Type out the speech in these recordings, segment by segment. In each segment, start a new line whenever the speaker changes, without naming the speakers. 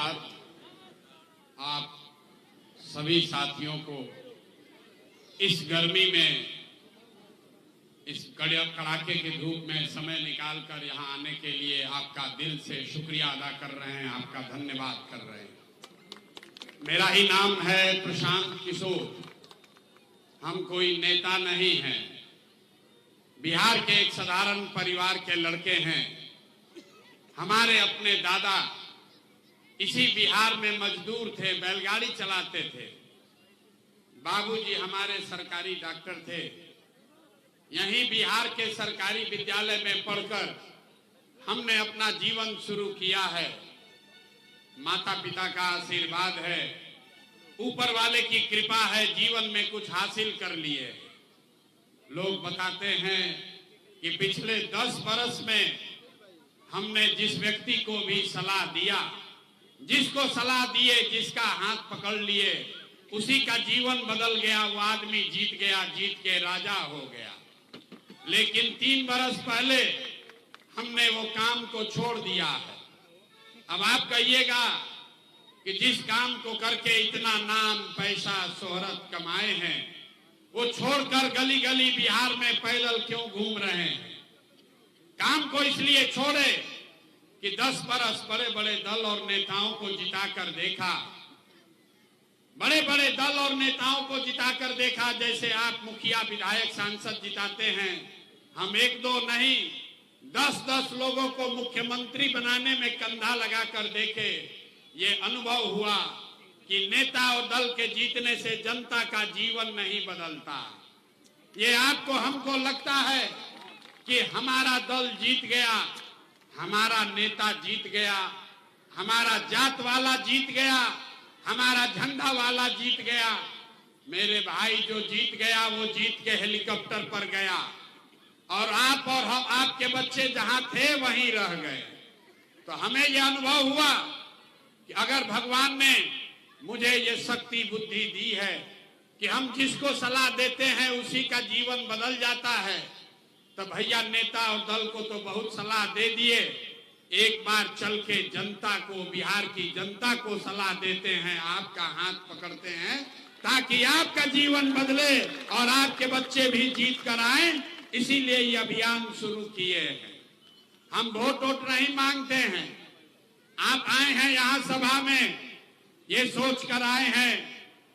नमस्कार। आप सभी साथियों को इस गर्मी में, इस कड़ाके की धूप में समय निकालकर यहाँ आने के लिए आपका दिल से शुक्रिया अदा कर रहे हैं, आपका धन्यवाद कर रहे हैं। मेरा ही नाम है प्रशांत किशोर। हम कोई नेता नहीं हैं, बिहार के एक साधारण परिवार के लड़के हैं। हमारे अपने दादा इसी बिहार में मजदूर थे, बैलगाड़ी चलाते थे। बाबूजी हमारे सरकारी डॉक्टर थे। यहीं बिहार के सरकारी विद्यालय में पढ़कर हमने अपना जीवन शुरू किया है। माता पिता का आशीर्वाद है, ऊपर वाले की कृपा है, जीवन में कुछ हासिल कर लिए। लोग बताते हैं कि पिछले 10 बरस में हमने जिस व्यक्ति को भी सलाह दिया, जिसको सलाह दिए, जिसका हाथ पकड़ लिए, उसी का जीवन बदल गया। वो आदमी जीत गया, जीत के राजा हो गया। लेकिन 3 बरस पहले हमने वो काम को छोड़ दिया है। अब आप कहिएगा कि जिस काम को करके इतना नाम, पैसा, शोहरत कमाए हैं, वो छोड़कर गली गली बिहार में पैदल क्यों घूम रहे हैं? काम को इसलिए छोड़े कि 10 बरस बड़े बड़े दल और नेताओं को जिताकर देखा। बड़े बड़े दल और नेताओं को जिताकर देखा। जैसे आप मुखिया, विधायक, सांसद जिताते हैं, हम 1-2 नहीं 10-10 लोगों को मुख्यमंत्री बनाने में कंधा लगाकर देखे। ये अनुभव हुआ कि नेता और दल के जीतने से जनता का जीवन नहीं बदलता। ये आपको, हमको लगता है कि हमारा दल जीत गया, हमारा नेता जीत गया, हमारा जात वाला जीत गया, हमारा झंडा वाला जीत गया। मेरे भाई जो जीत गया वो जीत के हेलीकॉप्टर पर गया, और आप और हम, आपके बच्चे जहां थे वहीं रह गए। तो हमें यह अनुभव हुआ कि अगर भगवान ने मुझे ये शक्ति बुद्धि दी है कि हम जिसको सलाह देते हैं उसी का जीवन बदल जाता है, तो भैया नेता और दल को तो बहुत सलाह दे दिए। एक बार चल के जनता को, बिहार की जनता को सलाह देते हैं, आपका हाथ पकड़ते हैं, ताकि आपका जीवन बदले और आपके बच्चे भी जीत कर आए। इसीलिए ये अभियान शुरू किए हैं। हम वोट नहीं मांगते हैं। आप आए हैं यहाँ सभा में, ये सोच कर आए हैं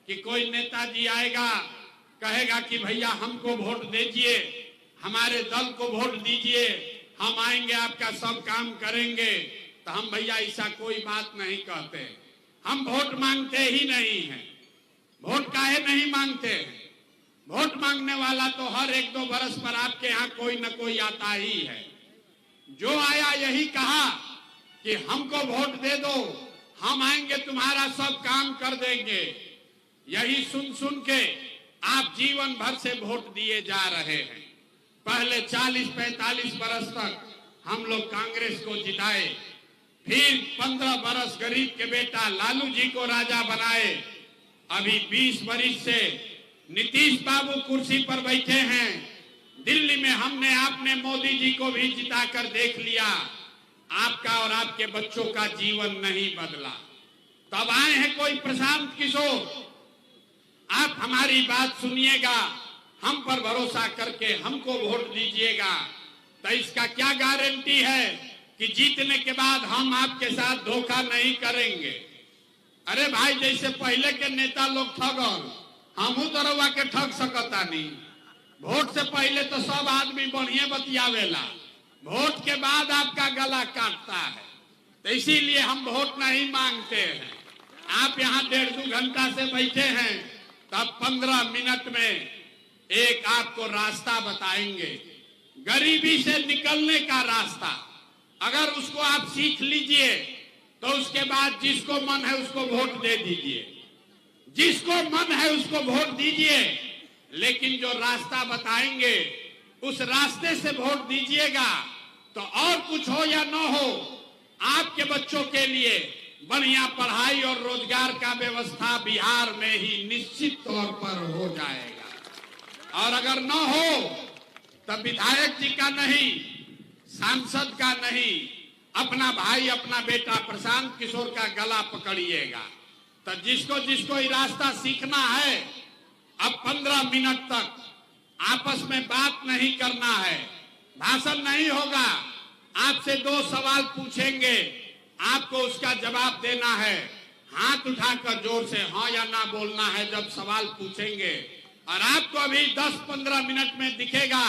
कि कोई नेताजी आएगा, कहेगा कि भैया हमको वोट दीजिए, हमारे दल को वोट दीजिए, हम आएंगे आपका सब काम करेंगे। तो हम भैया ऐसा कोई बात नहीं कहते। हम वोट मांगते ही नहीं हैं। वोट काहे नहीं मांगते हैं? वोट मांगने वाला तो हर 1-2 बरस पर आपके यहाँ कोई न कोई आता ही है। जो आया यही कहा कि हमको वोट दे दो, हम आएंगे तुम्हारा सब काम कर देंगे। यही सुन सुन के आप जीवन भर से वोट दिए जा रहे हैं। पहले 40-45 बरस तक हम लोग कांग्रेस को जिताए, फिर 15 बरस गरीब के बेटा लालू जी को राजा बनाए। अभी 20 बरस से नीतीश बाबू कुर्सी पर बैठे हैं। दिल्ली में हमने, आपने मोदी जी को भी जिताकर देख लिया। आपका और आपके बच्चों का जीवन नहीं बदला। तब आए हैं कोई प्रशांत किशोर। आप हमारी बात सुनिएगा, हम पर भरोसा करके हमको वोट दीजिएगा। तो इसका क्या गारंटी है कि जीतने के बाद हम आपके साथ धोखा नहीं करेंगे? अरे भाई, जैसे पहले के नेता लोग ठगल, हमू तो रउआ के ठग सकता नहीं। वोट से पहले तो सब आदमी बढ़िया बतियावेला, वोट के बाद आपका गला काटता है। तो इसीलिए हम वोट नहीं मांगते हैं। आप यहाँ 1.5-2 घंटा से बैठे हैं, तब 15 मिनट में एक आपको रास्ता बताएंगे, गरीबी से निकलने का रास्ता। अगर उसको आप सीख लीजिए तो उसके बाद जिसको मन है उसको वोट दे दीजिए, जिसको मन है उसको वोट दीजिए। लेकिन जो रास्ता बताएंगे उस रास्ते से वोट दीजिएगा। तो और कुछ हो या न हो, आपके बच्चों के लिए बढ़िया पढ़ाई और रोजगार का व्यवस्था बिहार में ही निश्चित तौर पर हो जाएगा। और अगर न हो तो विधायक जी का नहीं, सांसद का नहीं, अपना भाई अपना बेटा प्रशांत किशोर का गला पकड़िएगा। तो जिसको जिसको ये रास्ता सीखना है, अब 15 मिनट तक आपस में बात नहीं करना है, भाषण नहीं होगा। आपसे 2 सवाल पूछेंगे, आपको उसका जवाब देना है। हाथ उठाकर जोर से हाँ या ना बोलना है जब सवाल पूछेंगे। और आपको अभी 10-15 मिनट में दिखेगा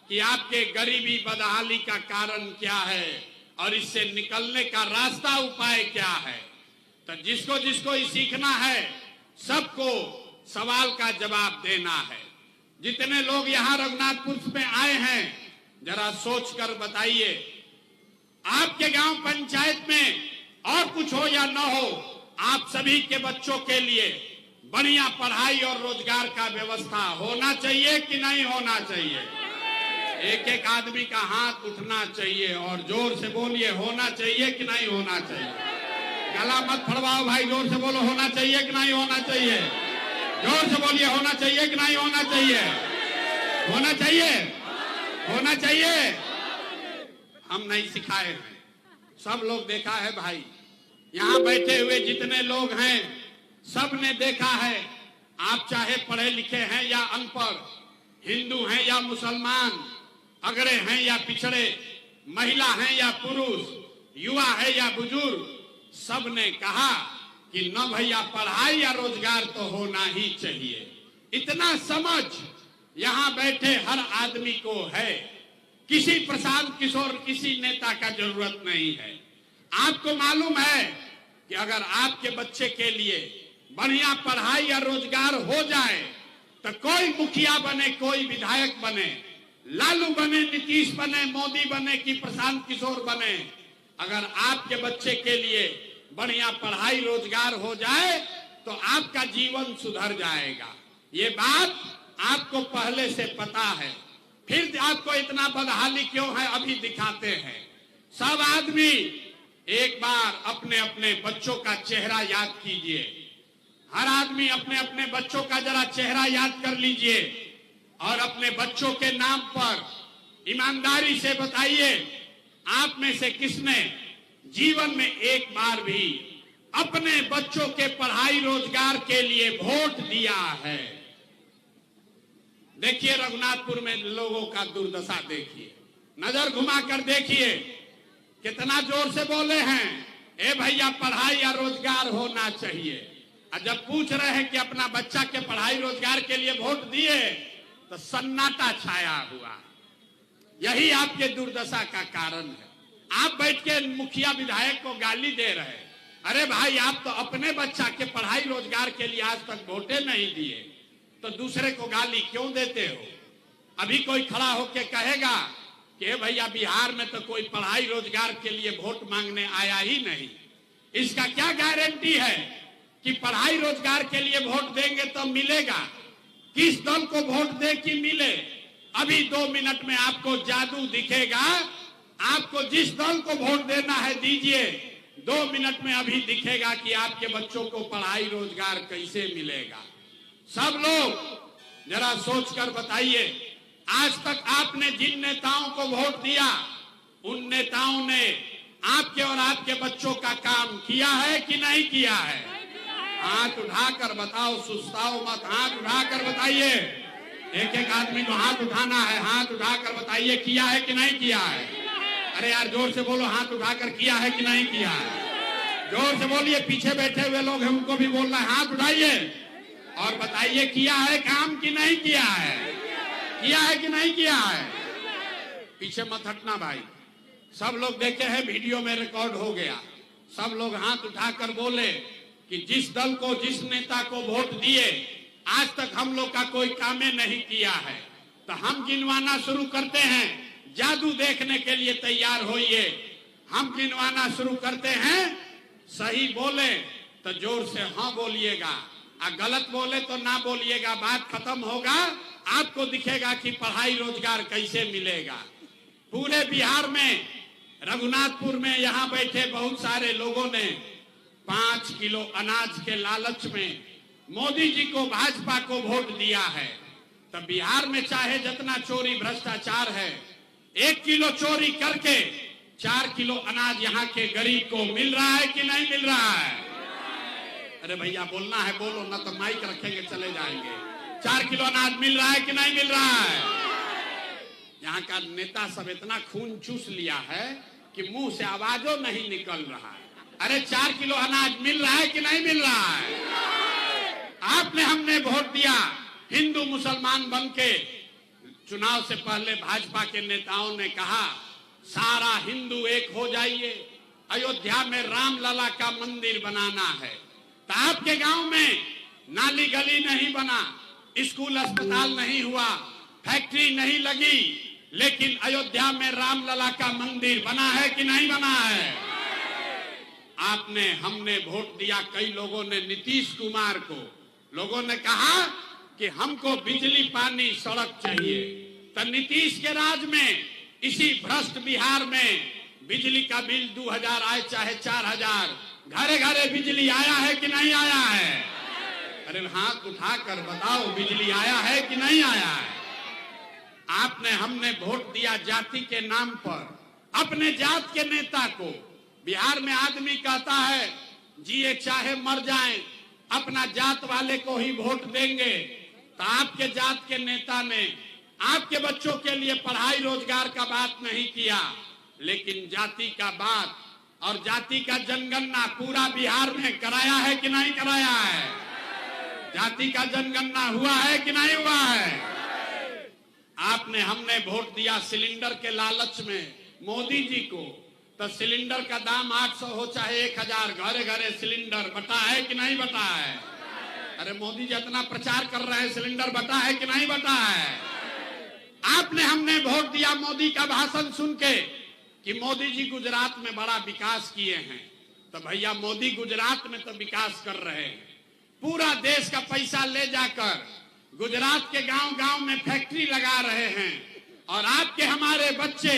कि आपके गरीबी बदहाली का कारण क्या है और इससे निकलने का रास्ता उपाय क्या है। तो जिसको जिसको ये सीखना है, सबको सवाल का जवाब देना है। जितने लोग यहाँ रघुनाथपुर में आए हैं, जरा सोच कर बताइए, आपके गांव पंचायत में और कुछ हो या न हो, आप सभी के बच्चों के लिए बढ़िया पढ़ाई और रोजगार का व्यवस्था होना चाहिए कि नहीं होना चाहिए? एक एक आदमी का हाथ उठना चाहिए और जोर से बोलिए, होना चाहिए कि नहीं होना चाहिए? गला मत फड़वाओ भाई, जोर से बोलो, होना चाहिए कि नहीं होना चाहिए? जोर से बोलिए, होना चाहिए कि नहीं होना चाहिए? होना चाहिए, होना चाहिए। हम नहीं सिखाए हैं, सब लोग देखा है भाई। यहाँ बैठे हुए जितने लोग हैं, सब ने देखा है। आप चाहे पढ़े लिखे हैं या अनपढ़, हिंदू हैं या मुसलमान, अगड़े हैं या पिछड़े, महिला हैं या पुरुष, युवा है या बुजुर्ग, सब ने कहा कि न भैया पढ़ाई या रोजगार तो होना ही चाहिए। इतना समझ यहाँ बैठे हर आदमी को है। किसी प्रशांत किशोर, किसी नेता का जरूरत नहीं है। आपको मालूम है कि अगर आपके बच्चे के लिए बढ़िया पढ़ाई या रोजगार हो जाए तो कोई मुखिया बने, कोई विधायक बने, लालू बने, नीतीश बने, मोदी बने कि प्रशांत किशोर बने, अगर आपके बच्चे के लिए बढ़िया पढ़ाई रोजगार हो जाए तो आपका जीवन सुधर जाएगा। ये बात आपको पहले से पता है, फिर आपको इतना बदहाली क्यों है अभी दिखाते हैं। सब आदमी एक बार अपने अपने बच्चों का चेहरा याद कीजिए। हर आदमी अपने अपने बच्चों का जरा चेहरा याद कर लीजिए और अपने बच्चों के नाम पर ईमानदारी से बताइए, आप में से किसने जीवन में एक बार भी अपने बच्चों के पढ़ाई रोजगार के लिए वोट दिया है? देखिए रघुनाथपुर में लोगों का दुर्दशा देखिए, नजर घुमाकर देखिए, कितना जोर से बोले हैं, ए भैया पढ़ाई या रोजगार होना चाहिए। और जब पूछ रहे हैं कि अपना बच्चा के पढ़ाई रोजगार के लिए वोट दिए तो सन्नाटा छाया हुआ। यही आपके दुर्दशा का कारण है। आप बैठ के मुखिया विधायक को गाली दे रहे हैं। अरे भाई, आप तो अपने बच्चा के पढ़ाई रोजगार के लिए आज तक वोटे नहीं दिए, तो दूसरे को गाली क्यों देते हो? अभी कोई खड़ा होके कहेगा कि भैया बिहार में तो कोई पढ़ाई रोजगार के लिए वोट मांगने आया ही नहीं। इसका क्या गारंटी है कि पढ़ाई रोजगार के लिए वोट देंगे तो मिलेगा? किस दल को वोट दे कि मिले? अभी 2 मिनट में आपको जादू दिखेगा। आपको जिस दल को वोट देना है दीजिए, 2 मिनट में अभी दिखेगा कि आपके बच्चों को पढ़ाई रोजगार कैसे मिलेगा। सब लोग जरा सोचकर बताइए, आज तक आपने जिन नेताओं को वोट दिया, उन नेताओं ने आपके और आपके बच्चों का काम किया है कि नहीं किया है? हाथ उठाकर बताओ, सुस्ताओ मत, हाथ उठाकर बताइए। एक एक आदमी को हाथ उठाना है, हाथ उठाकर बताइए किया है कि नहीं किया है। अरे यार जोर से बोलो, हाथ उठाकर किया है कि नहीं किया है? जोर से बोलिए, पीछे बैठे हुए लोग हैं उनको भी बोलना है, हाथ उठाइए और बताइए किया है काम कि नहीं किया है, किया है कि नहीं किया है। पीछे मत हटना भाई। सब लोग देखे हैं, वीडियो में रिकॉर्ड हो गया। सब लोग हाथ उठाकर बोले कि जिस दल को, जिस नेता को वोट दिए, आज तक हम लोग का कोई काम नहीं किया है। तो हम गिनवाना शुरू करते हैं, जादू देखने के लिए तैयार होइए। हम गिनवाना शुरू करते हैं, सही बोले तो जोर से हाँ बोलिएगा, और गलत बोले तो ना बोलिएगा। बात खत्म होगा, आपको दिखेगा कि पढ़ाई रोजगार कैसे मिलेगा। पूरे बिहार में, रघुनाथपुर में यहाँ बैठे बहुत सारे लोगों ने 5 किलो अनाज के लालच में मोदी जी को, भाजपा को वोट दिया है। तो बिहार में चाहे जितना चोरी भ्रष्टाचार है, 1 किलो चोरी करके 4 किलो अनाज यहाँ के गरीब को मिल रहा है कि नहीं मिल रहा है? अरे भैया बोलना है बोलो, ना तो माइक रखेंगे चले जाएंगे। 4 किलो अनाज मिल रहा है कि नहीं मिल रहा है? यहाँ का नेता सब इतना खून चूस लिया है कि मुंह से आवाजों नहीं निकल रहा है। अरे 4 किलो अनाज मिल रहा है कि नहीं मिल रहा है? आपने हमने वोट दिया, हिंदू मुसलमान बन के चुनाव से पहले भाजपा के नेताओं ने कहा सारा हिंदू एक हो जाइए, अयोध्या में राम लला का मंदिर बनाना है। तो आपके गांव में नाली गली नहीं बना, स्कूल अस्पताल नहीं हुआ, फैक्ट्री नहीं लगी, लेकिन अयोध्या में राम लला का मंदिर बना है कि नहीं बना है? आपने हमने वोट दिया, कई लोगों ने नीतीश कुमार को, लोगों ने कहा कि हमको बिजली पानी सड़क चाहिए। तो नीतीश के राज में इसी भ्रष्ट बिहार में बिजली का बिल 2000 आए चाहे 4000, घरे घरे बिजली आया है कि नहीं आया है? अरे हाथ उठाकर बताओ, बिजली आया है कि नहीं आया है? आपने हमने वोट दिया जाति के नाम पर, अपने जात के नेता को। बिहार में आदमी कहता है जिए चाहे मर जाएं, अपना जात वाले को ही वोट देंगे। तो आपके जात के नेता ने आपके बच्चों के लिए पढ़ाई रोजगार का बात नहीं किया, लेकिन जाति का बात और जाति का जनगणना पूरा बिहार में कराया है कि नहीं कराया है? जाति का जनगणना हुआ है कि नहीं हुआ है? आपने हमने वोट दिया सिलेंडर के लालच में मोदी जी को। तो सिलेंडर का दाम 800 हो चाहे 1000, घरे घरे सिलेंडर बटा है कि नहीं बटा है? अरे मोदी जी इतना प्रचार कर रहे हैं, सिलेंडर बटा है कि नहीं बटा है? आपने हमने वोट दिया मोदी का भाषण सुन के कि मोदी जी गुजरात में बड़ा विकास किए हैं। तो भैया मोदी गुजरात में तो विकास कर रहे हैं, पूरा देश का पैसा ले जाकर गुजरात के गांव-गांव में फैक्ट्री लगा रहे हैं। और आपके हमारे बच्चे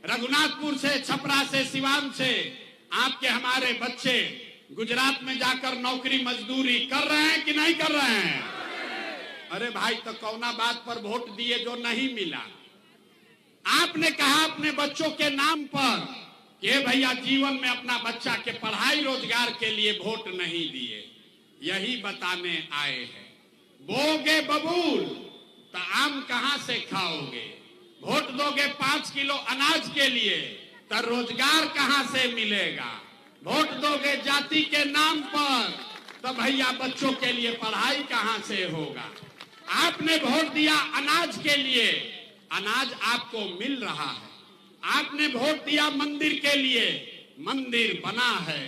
रघुनाथपुर से, छपरा से, सिवान से आपके हमारे बच्चे गुजरात में जाकर नौकरी मजदूरी कर रहे हैं कि नहीं कर रहे हैं? अरे भाई तो कौना बात पर वोट दिए जो नहीं मिला? आपने कहा अपने बच्चों के नाम पर कि भैया जीवन में अपना बच्चा के पढ़ाई रोजगार के लिए वोट नहीं दिए, यही बताने आए हैं। बोगे बबूल तो आम कहां से खाओगे? वोट दोगे 5 किलो अनाज के लिए तो रोजगार कहां से मिलेगा? वोट दोगे जाति के नाम पर तो भैया बच्चों के लिए पढ़ाई कहां से होगा? आपने वोट दिया अनाज के लिए, अनाज आपको मिल रहा है। आपने वोट दिया मंदिर के लिए, मंदिर बना है।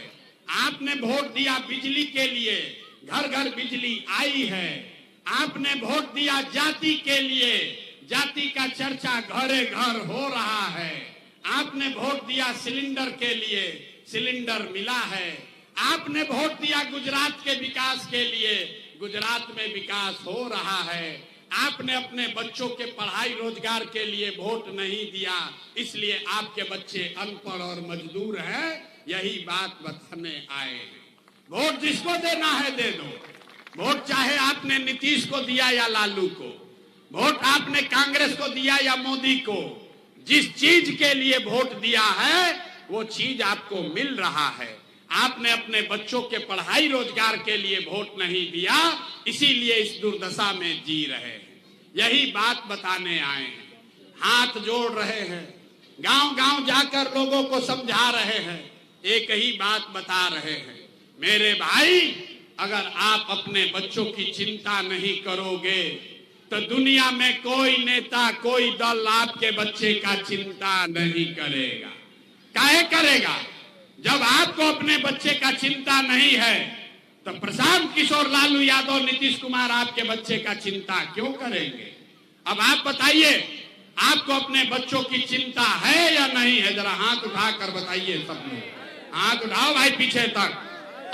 आपने वोट दिया बिजली के लिए, घर घर बिजली आई है। आपने वोट दिया जाति के लिए, जाति का चर्चा घरे घर हो रहा है। आपने वोट दिया सिलेंडर के लिए, सिलेंडर मिला है। आपने वोट दिया गुजरात के विकास के लिए, गुजरात में विकास हो रहा है। आपने अपने बच्चों के पढ़ाई रोजगार के लिए वोट नहीं दिया, इसलिए आपके बच्चे अनपढ़ और मजदूर हैं। यही बात बताने आए हैं। वोट जिसको देना है दे दो। वोट चाहे आपने नीतीश को दिया या लालू को, वोट आपने कांग्रेस को दिया या मोदी को, जिस चीज के लिए वोट दिया है वो चीज आपको मिल रहा है। आपने अपने बच्चों के पढ़ाई रोजगार के लिए वोट नहीं दिया, इसीलिए इस दुर्दशा में जी रहे हैं। यही बात बताने आए हैं। हाथ जोड़ रहे हैं, गांव-गांव जाकर लोगों को समझा रहे हैं, एक ही बात बता रहे हैं, मेरे भाई अगर आप अपने बच्चों की चिंता नहीं करोगे तो दुनिया में कोई नेता, कोई दल आपके बच्चे का चिंता नहीं करेगा। काहे करेगा? जब आपको अपने बच्चे का चिंता नहीं है तो प्रशांत किशोर, लालू यादव, नीतीश कुमार आपके बच्चे का चिंता क्यों करेंगे? अब आप बताइए, आपको अपने बच्चों की चिंता है या नहीं है? जरा हाथ उठाकर बताइए सब लोग। हाथ उठाओ भाई पीछे तक।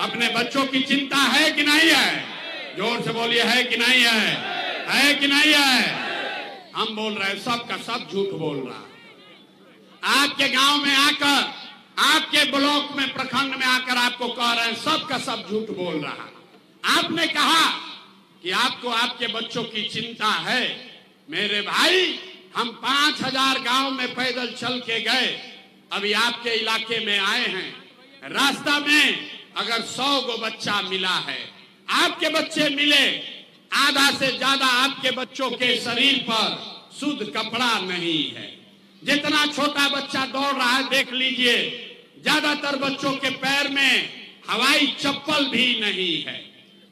अपने बच्चों की चिंता है कि नहीं है? जोर से बोलिए, है कि नहीं है? है कि नहीं है? हम बोल रहे हैं सबका सब झूठ बोल रहा है। आपके गांव में आकर, आपके ब्लॉक में, प्रखंड में आकर आपको कह रहे हैं सबका सब झूठ बोल रहा है। आपने कहा कि आपको आपके बच्चों की चिंता है। मेरे भाई, हम 5000 गांव में पैदल चल के गए, अभी आपके इलाके में आए हैं, रास्ता में अगर 100 गो बच्चा मिला है, आपके बच्चे मिले, आधा से ज्यादा आपके बच्चों के शरीर पर शुद्ध कपड़ा नहीं है। जितना छोटा बच्चा दौड़ रहा है देख लीजिए, ज्यादातर बच्चों के पैर में हवाई चप्पल भी नहीं है।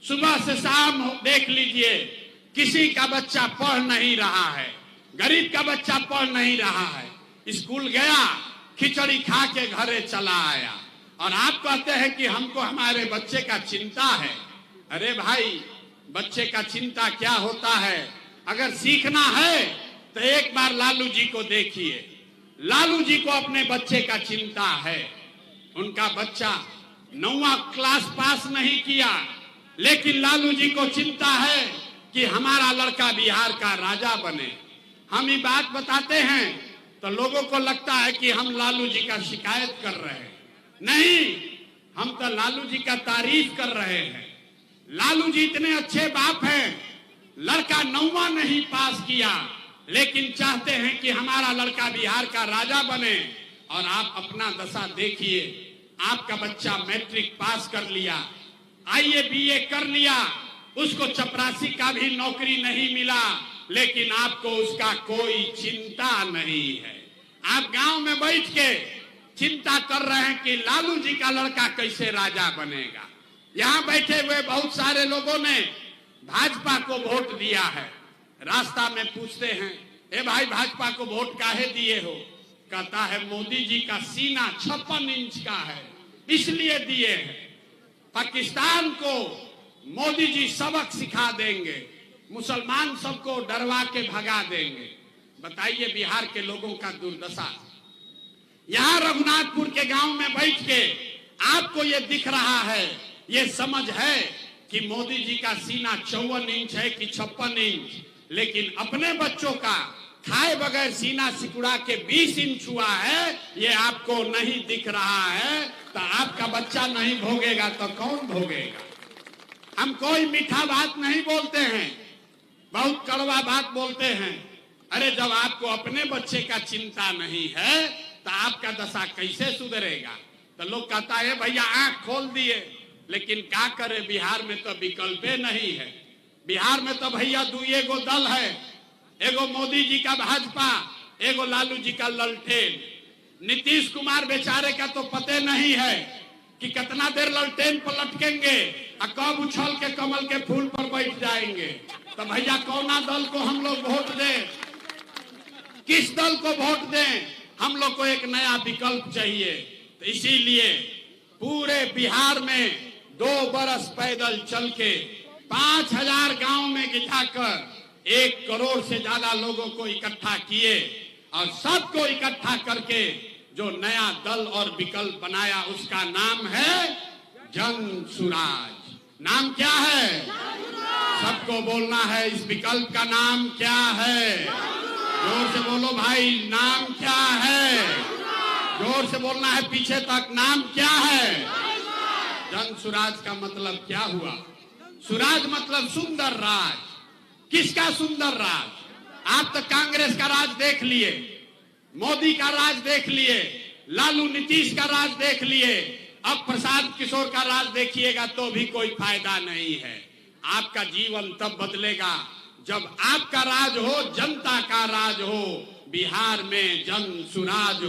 सुबह से शाम देख लीजिए, किसी का बच्चा पढ़ नहीं रहा है, गरीब का बच्चा पढ़ नहीं रहा है। स्कूल गया, खिचड़ी खा के घरे चला आया, और आप कहते हैं कि हमको हमारे बच्चे का चिंता है। अरे भाई, बच्चे का चिंता क्या होता है? अगर सीखना है तो एक बार लालू जी को देखिए। लालू जी को अपने बच्चे का चिंता है। उनका बच्चा 9वां क्लास पास नहीं किया, लेकिन लालू जी को चिंता है कि हमारा लड़का बिहार का राजा बने। हम ये बात बताते हैं तो लोगों को लगता है कि हम लालू जी का शिकायत कर रहे हैं। नहीं, हम तो लालू जी का तारीफ कर रहे हैं। लालू जी इतने अच्छे बाप हैं, लड़का 9वां नहीं पास किया, लेकिन चाहते हैं कि हमारा लड़का बिहार का राजा बने। और आप अपना दशा देखिए, आपका बच्चा मैट्रिक पास कर लिया, आईए बीए कर लिया, उसको चपरासी का भी नौकरी नहीं मिला, लेकिन आपको उसका कोई चिंता नहीं है। आप गांव में बैठ के चिंता कर रहे हैं कि लालू जी का लड़का कैसे राजा बनेगा। यहाँ बैठे हुए बहुत सारे लोगों ने भाजपा को वोट दिया है। रास्ता में पूछते हैं, ए भाई भाजपा को वोट काहे दिए हो? कहता है मोदी जी का सीना 56 इंच का है, इसलिए दिए हैं। पाकिस्तान को मोदी जी सबक सिखा देंगे, मुसलमान सबको डरवा के भगा देंगे। बताइए बिहार के लोगों का दुर्दशा। यहाँ रघुनाथपुर के गांव में बैठ के आपको ये दिख रहा है, ये समझ है कि मोदी जी का सीना 54 इंच है कि 56 इंच, लेकिन अपने बच्चों का खाए बगैर सीना सिकुड़ा के 20 इंच हुआ है, ये आपको नहीं दिख रहा है। तो आपका बच्चा नहीं भोगेगा तो कौन भोगेगा? हम कोई मीठा बात नहीं बोलते हैं, बहुत कड़वा बात बोलते हैं। अरे जब आपको अपने बच्चे का चिंता नहीं है तो आपका दशा कैसे सुधरेगा? तो लोग कहता है भैया आंख खोल दिए, लेकिन क्या करे, बिहार में तो विकल्प नहीं है। बिहार में तो भैया दुए गो दल है, एगो मोदी जी का भाजपा, एगो लालू जी का ललटेन। नीतीश कुमार बेचारे का तो पते नहीं है कि कितना देर ललटेन पर लटकेंगे और कब उछल के कमल के फूल पर बैठ जाएंगे। तो भैया कौना दल को हम लोग वोट दें? किस दल को वोट दें? हम लोग को एक नया विकल्प चाहिए। तो इसीलिए पूरे बिहार में 2 बरस पैदल चल के 5000 गांव में गिठाकर 1 करोड़ से ज्यादा लोगों को इकट्ठा किए, और सबको इकट्ठा करके जो नया दल और विकल्प बनाया उसका नाम है जन सुराज। नाम क्या है? सबको बोलना है, इस विकल्प का नाम क्या है? जोर से बोलो भाई, नाम क्या है? जोर से बोलना है पीछे तक, नाम क्या है? जन सुराज का मतलब क्या हुआ? सुराज मतलब सुंदर राज। किसका सुंदर राज? आप तो कांग्रेस का राज देख लिए, मोदी का राज देख लिए, लालू नीतीश का राज देख लिए, अब प्रशांत किशोर का राज देखिएगा तो भी कोई फायदा नहीं है। आपका जीवन तब बदलेगा जब आपका राज हो, जनता का राज हो। बिहार में जन सुराज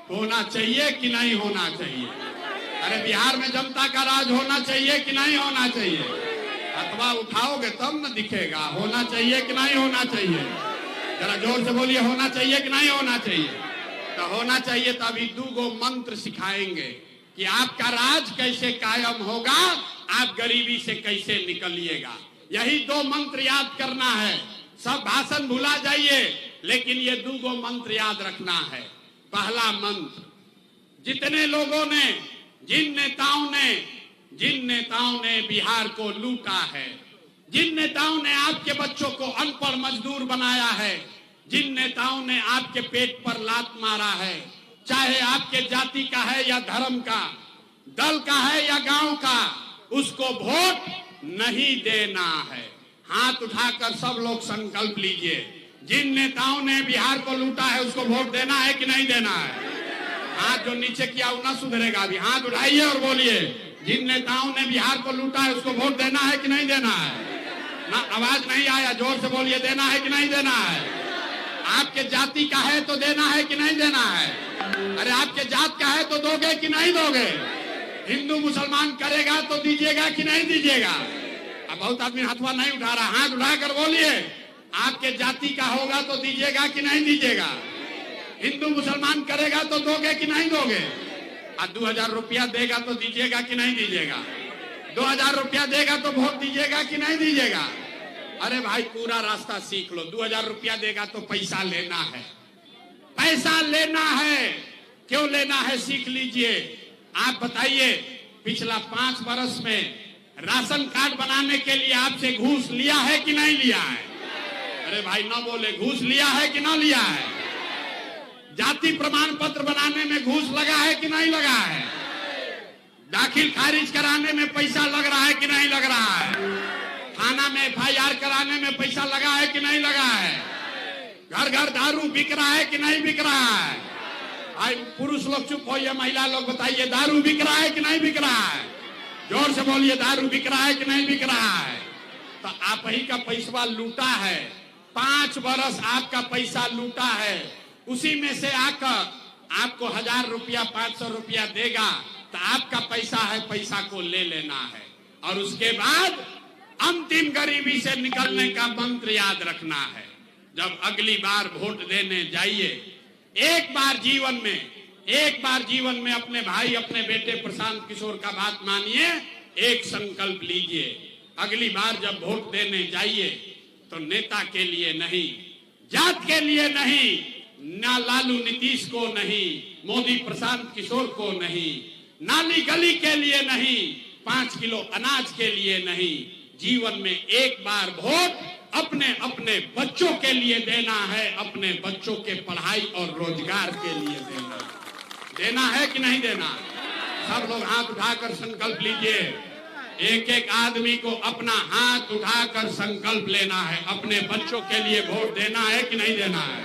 होना चाहिए कि नहीं होना चाहिए? अरे बिहार में जनता का राज होना चाहिए कि नहीं होना चाहिए? अथवा उठाओगे तब न दिखेगा। होना चाहिए कि नहीं होना चाहिए? जरा जोर से बोलिए, होना चाहिए कि नहीं होना चाहिए? तो होना चाहिए। तो अभी 2 मंत्र सिखाएंगे कि आपका राज कैसे कायम होगा, आप गरीबी से कैसे निकलिएगा। यही 2 मंत्र याद करना है। सब भाषण भुला जाइए, लेकिन ये 2 मंत्र याद रखना है। पहला मंत्र, जितने लोगों ने, जिन नेताओं ने बिहार को लूटा है, जिन नेताओं ने आपके बच्चों को अनपढ़ मजदूर बनाया है, जिन नेताओं ने आपके पेट पर लात मारा है, चाहे आपके जाति का है या धर्म का, दल का है या गांव का, उसको वोट नहीं देना है। हाथ उठाकर सब लोग संकल्प लीजिए, जिन नेताओं ने बिहार को लूटा है उसको वोट देना है कि नहीं देना है? हाथ जो नीचे किया वो ना सुधरेगा। अभी हाथ उठाइए और बोलिए, जिन नेताओं ने बिहार को लूटा है उसको वोट देना है कि नहीं देना है? ना आवाज नहीं आया, जोर से बोलिए, देना है कि नहीं देना है? आपके जाति का है तो देना है कि नहीं देना है? अरे आपके जात का है तो दोगे कि नहीं दोगे? हिंदू मुसलमान करेगा तो दीजिएगा कि नहीं दीजिएगा? अब बहुत आदमी हाथवा नहीं उठा रहा, हाथ उठाकर बोलिए, आपके जाति का होगा तो दीजिएगा कि नहीं दीजिएगा? हिंदू मुसलमान करेगा तो दोगे कि नहीं दोगे? 2000 रुपया देगा तो दीजिएगा कि नहीं दीजिएगा? 2000 रुपया देगा तो वोट दीजिएगा कि नहीं दीजिएगा? अरे भाई पूरा रास्ता सीख लो। 2000 रुपया देगा तो पैसा लेना है, पैसा लेना है। क्यों लेना है सीख लीजिए। आप बताइए, पिछला 5 वर्ष में राशन कार्ड बनाने के लिए आपसे घूस लिया है कि नहीं लिया है? अरे भाई ना बोले, घूस लिया है कि ना लिया है? जाति प्रमाण पत्र बनाने में घूस लगा है कि नहीं लगा है? दाखिल खारिज कराने में पैसा लग रहा है कि नहीं लग रहा है? थाना में FIR कराने में पैसा लगा है कि नहीं लगा है? घर घर दारू बिक रहा है कि नहीं बिक रहा है? भाई पुरुष लोग चुप होइए, महिला लोग बताइए, दारू बिक रहा है कि नहीं बिक रहा है? जोर से बोलिए, दारू बिक रहा है कि नहीं बिक रहा है? तो आप ही का पैसा लूटा है, 5 वर्ष आपका पैसा लूटा है, उसी में से आकर आपको 1000 रुपया 500 रुपया देगा तो आपका पैसा है, पैसा को ले लेना है। और उसके बाद अंतिम गरीबी से निकलने का मंत्र याद रखना है। जब अगली बार वोट देने जाइए, एक बार जीवन में अपने भाई, अपने बेटे प्रशांत किशोर का बात मानिए, एक संकल्प लीजिए। अगली बार जब वोट देने जाइए तो नेता के लिए नहीं, जात के लिए नहीं, ना लालू नीतीश को नहीं, मोदी प्रशांत किशोर को नहीं, नाली गली के लिए नहीं, 5 किलो अनाज के लिए नहीं, जीवन में एक बार वोट अपने अपने बच्चों के लिए देना है, अपने बच्चों के पढ़ाई और रोजगार के लिए देना है कि नहीं देना? सब लोग हाथ उठाकर संकल्प लीजिए। एक एक आदमी को अपना हाथ उठाकर संकल्प लेना है, अपने बच्चों के लिए वोट देना है कि नहीं देना है?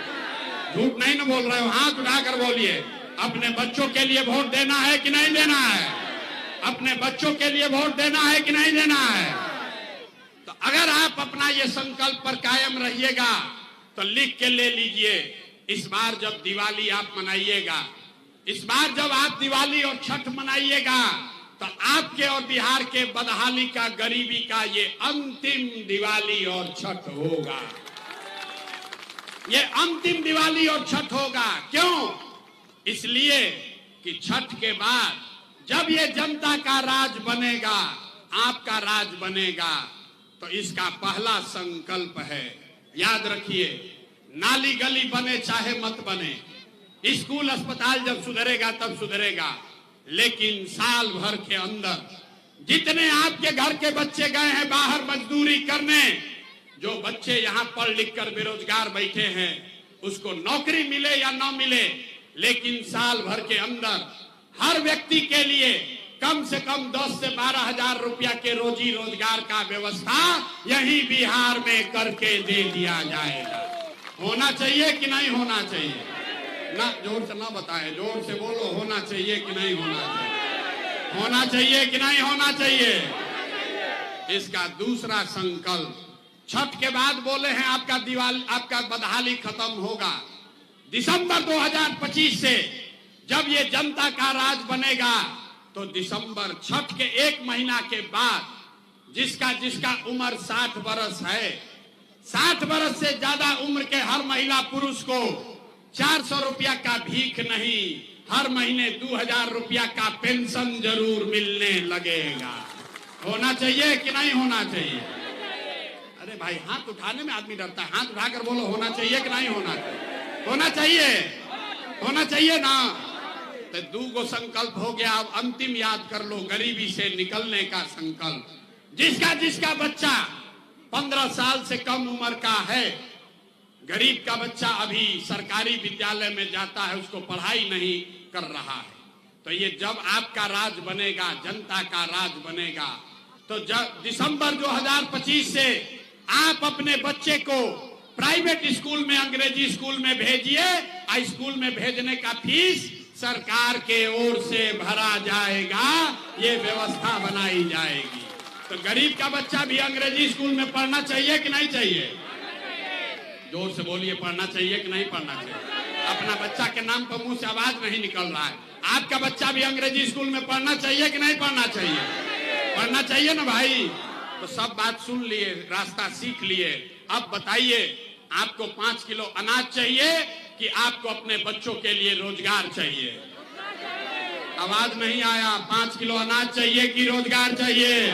झूठ नहीं ना बोल रहे हो, हाथ उठाकर बोलिए, अपने बच्चों के लिए वोट देना है कि नहीं देना है? अपने बच्चों के लिए वोट देना है कि नहीं देना है? तो अगर आप अपना ये संकल्प पर कायम रहिएगा तो लिख के ले लीजिए। इस बार जब दिवाली आप मनाइएगा, इस बार जब आप दिवाली और छठ मनाइएगा तो आपके और बिहार के बदहाली का, गरीबी का ये अंतिम दिवाली और छठ होगा। ये अंतिम दिवाली और छठ होगा। क्यों? इसलिए कि छठ के बाद जब ये जनता का राज बनेगा, आपका राज बनेगा, तो इसका पहला संकल्प है, याद रखिए, नाली गली बने चाहे मत बने, स्कूल अस्पताल जब सुधरेगा तब सुधरेगा, लेकिन साल भर के अंदर जितने आपके घर के बच्चे गए हैं बाहर मजदूरी करने, जो बच्चे यहाँ पढ़ लिख कर बेरोजगार बैठे हैं, उसको नौकरी मिले या ना मिले, लेकिन साल भर के अंदर हर व्यक्ति के लिए कम से कम 10 से 12 हजार रुपया के रोजी रोजगार का व्यवस्था यही बिहार में करके दे दिया जाएगा। होना चाहिए कि नहीं होना चाहिए? ना जोर से ना बताएं, जोर से बोलो, होना चाहिए कि नहीं होना चाहिए? होना चाहिए कि नहीं होना चाहिए? इसका दूसरा संकल्प, छठ के बाद बोले हैं आपका दिवाली, आपका बदहाली खत्म होगा। दिसंबर 2025 से जब ये जनता का राज बनेगा तो दिसंबर छठ के 1 महीना के बाद जिसका जिसका उम्र 60 वर्ष है, 60 वर्ष से ज्यादा उम्र के हर महिला पुरुष को 400 रुपया का भीख नहीं, हर महीने 2000 रुपया का पेंशन जरूर मिलने लगेगा। होना चाहिए कि नहीं होना चाहिए? अरे भाई हाथ उठाने में आदमी डरता है, हाथ उठाकर बोलो, होना चाहिए कि नहीं होना चाहिए? होना चाहिए, होना चाहिए ना। तो 2 संकल्प हो गया। अब अंतिम याद कर लो, गरीबी से निकलने का संकल्प। जिसका जिसका बच्चा 15 साल से कम उम्र का है, गरीब का बच्चा अभी सरकारी विद्यालय में जाता है, उसको पढ़ाई नहीं कर रहा है, तो ये जब आपका राज बनेगा, जनता का राज बनेगा, तो जब दिसंबर 2025 से आप अपने बच्चे को प्राइवेट स्कूल में, अंग्रेजी स्कूल में भेजिए। स्कूल में भेजने का फीस सरकार के ओर से भरा जाएगा, ये व्यवस्था बनाई जाएगी। तो गरीब का बच्चा भी अंग्रेजी स्कूल में पढ़ना चाहिए कि नहीं चाहिए? जोर से बोलिए, पढ़ना चाहिए कि नहीं पढ़ना चाहिए? अपना बच्चा के नाम पर मुंह से आवाज नहीं निकल रहा है। आपका बच्चा भी अंग्रेजी स्कूल में पढ़ना चाहिए कि नहीं पढ़ना चाहिए? पढ़ना चाहिए ना भाई। तो सब बात सुन लिए, रास्ता सीख लिए। अब बताइए, आपको 5 किलो अनाज चाहिए कि आपको अपने बच्चों के लिए रोजगार चाहिए? आवाज नहीं आया। 5 किलो अनाज चाहिए कि रोजगार चाहिए?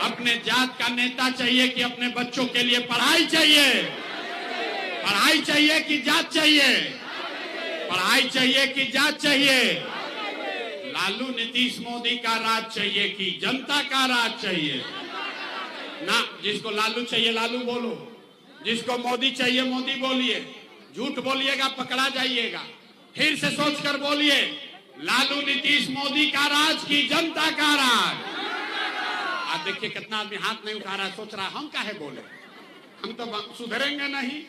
अपने जात का नेता चाहिए कि अपने बच्चों के लिए पढ़ाई चाहिए? पढ़ाई चाहिए कि जात चाहिए? पढ़ाई चाहिए कि जात चाहिए? लालू नीतीश मोदी का राज चाहिए कि जनता का राज चाहिए? ना, जिसको लालू चाहिए लालू बोलो, जिसको मोदी चाहिए मोदी बोलिए। झूठ बोलिएगा पकड़ा जाइएगा। फिर से सोचकर बोलिए, लालू नीतीश मोदी का राज की जनता का राज? आप देखिए कितना आदमी हाथ नहीं उठा रहा, सोच रहा हम काहे बोले, हम तो सुधरेंगे नहीं,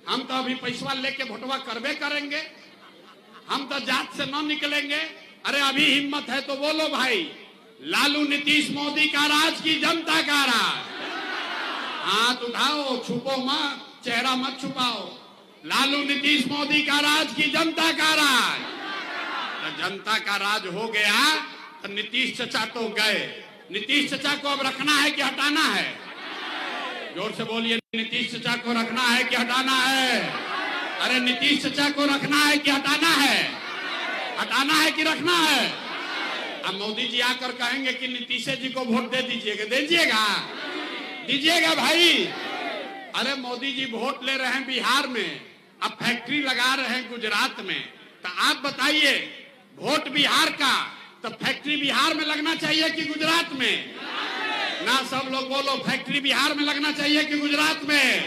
हम तो अभी पैसा लेके भोटवा करबे करेंगे, हम तो जात से न निकलेंगे। अरे अभी हिम्मत है तो बोलो भाई, लालू नीतीश मोदी का राज की जनता का राज? हाथ उठाओ, छुपो मत, चेहरा मत छुपाओ। लालू नीतीश मोदी का राज की जनता का राज? तो जनता का राज हो गया तो नीतीश चचा तो गए। नीतीश चचा को अब रखना है कि हटाना है? जोर से बोलिए, नीतीश चचा को रखना है कि हटाना है? अरे नीतीश चचा को रखना है कि हटाना है? हटाना है कि रखना है? अब मोदी जी आकर कहेंगे कि नीतीश जी को वोट दे दीजिएगा, दीजिएगा? दीजिएगा भाई। अरे मोदी जी वोट ले रहे हैं बिहार में, अब फैक्ट्री लगा रहे हैं गुजरात में, तो आप बताइए, वोट बिहार का तो फैक्ट्री बिहार में लगना चाहिए कि गुजरात में? ना, सब लोग बोलो, फैक्ट्री बिहार में लगना चाहिए कि गुजरात में?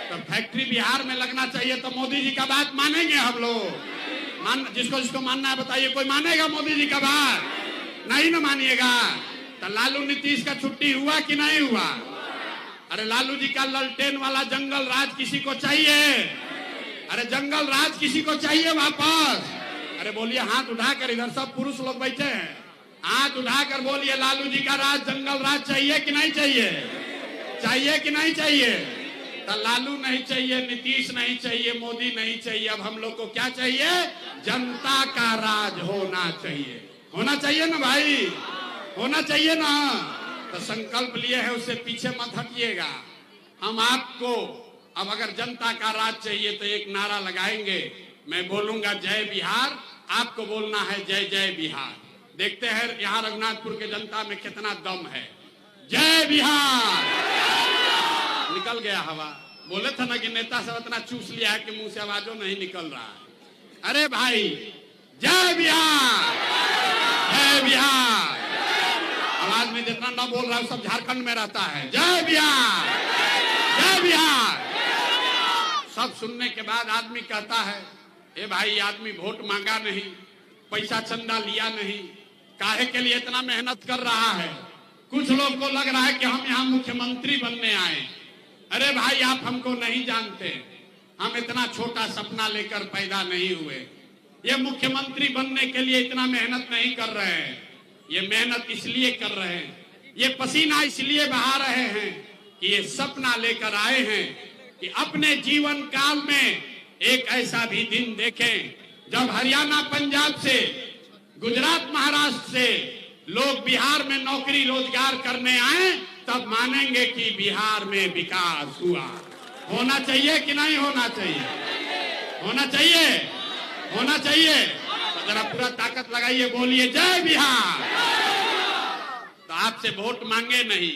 तो फैक्ट्री बिहार में लगना चाहिए तो मोदी जी का बात मानेंगे हम लोग? जिसको जिसको मानना है बताइए, कोई मानेगा मोदी जी का बात? नहीं ना मानिएगा। तो लालू नीतीश का छुट्टी हुआ कि नहीं हुआ? अरे लालू जी का ललटेन वाला जंगल राज किसी को चाहिए? अरे जंगल राज किसी को चाहिए वापस? अरे बोलिए, हाथ उठाकर, इधर सब पुरुष लोग बैठे हैं, हाथ उठाकर बोलिए, लालू जी का राज, जंगल राज चाहिए कि नहीं चाहिए? चाहिए कि नहीं चाहिए? तो लालू नहीं चाहिए, नीतीश नहीं चाहिए, मोदी नहीं चाहिए, अब हम लोग को क्या चाहिए? जनता का राज होना चाहिए। होना चाहिए ना भाई, होना चाहिए ना? तो संकल्प लिए है, उससे पीछे मत हटिएगा। हम आपको अब अगर जनता का राज चाहिए तो एक नारा लगाएंगे, मैं बोलूंगा जय बिहार, आपको बोलना है जय जय बिहार। देखते हैं यहाँ रघुनाथपुर के जनता में कितना दम है। जय बिहार। निकल गया हवा। बोले थे ना कि नेता सब इतना चूस लिया है कि मुंह से आवाजों नहीं निकल रहा है। अरे भाई, जय बिहार, जय बिहार। आवाज में जितना ना बोल रहा है सब झारखंड में रहता है। जय बिहार, जय बिहार। सब सुनने के बाद आदमी कहता है, ए भाई, आदमी वोट मांगा नहीं, पैसा चंदा लिया नहीं, काहे के लिए इतना मेहनत कर रहा है? कुछ लोग को लग रहा है कि हम यहाँ मुख्यमंत्री बनने आए। अरे भाई, आप हमको नहीं जानते, हम इतना छोटा सपना लेकर पैदा नहीं हुए। ये मुख्यमंत्री बनने के लिए इतना मेहनत नहीं कर रहे हैं। ये मेहनत इसलिए कर रहे हैं, ये पसीना इसलिए बहा रहे हैं कि ये सपना लेकर आए हैं कि अपने जीवन काल में एक ऐसा भी दिन देखें जब हरियाणा, पंजाब से, गुजरात, महाराष्ट्र से लोग बिहार में नौकरी रोजगार करने आए, तब मानेंगे कि बिहार में विकास हुआ। होना चाहिए कि नहीं होना चाहिए? होना चाहिए, होना चाहिए। तो जरा पूरा ताकत लगाइए, बोलिए जय बिहार। तो आपसे वोट मांगे नहीं,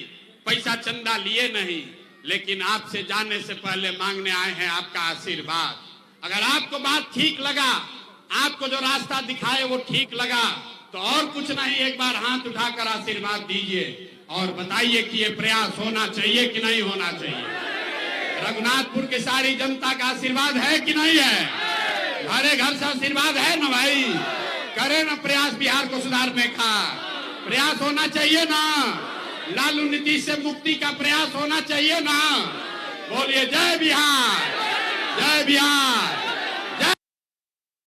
पैसा चंदा लिए नहीं, लेकिन आपसे जाने से पहले मांगने आए हैं आपका आशीर्वाद। अगर आपको बात ठीक लगा, आपको जो रास्ता दिखाए वो ठीक लगा, तो और कुछ नहीं, एक बार हाथ उठाकर आशीर्वाद दीजिए और बताइए कि ये प्रयास होना चाहिए कि नहीं होना चाहिए। रघुनाथपुर की सारी जनता का आशीर्वाद है कि नहीं है? घरे घर से आशीर्वाद है ना भाई? करें ना प्रयास बिहार को सुधारने का? प्रयास होना चाहिए ना? लालू नीतीश से मुक्ति का प्रयास होना चाहिए ना? बोलिए जय बिहार, जय बिहार।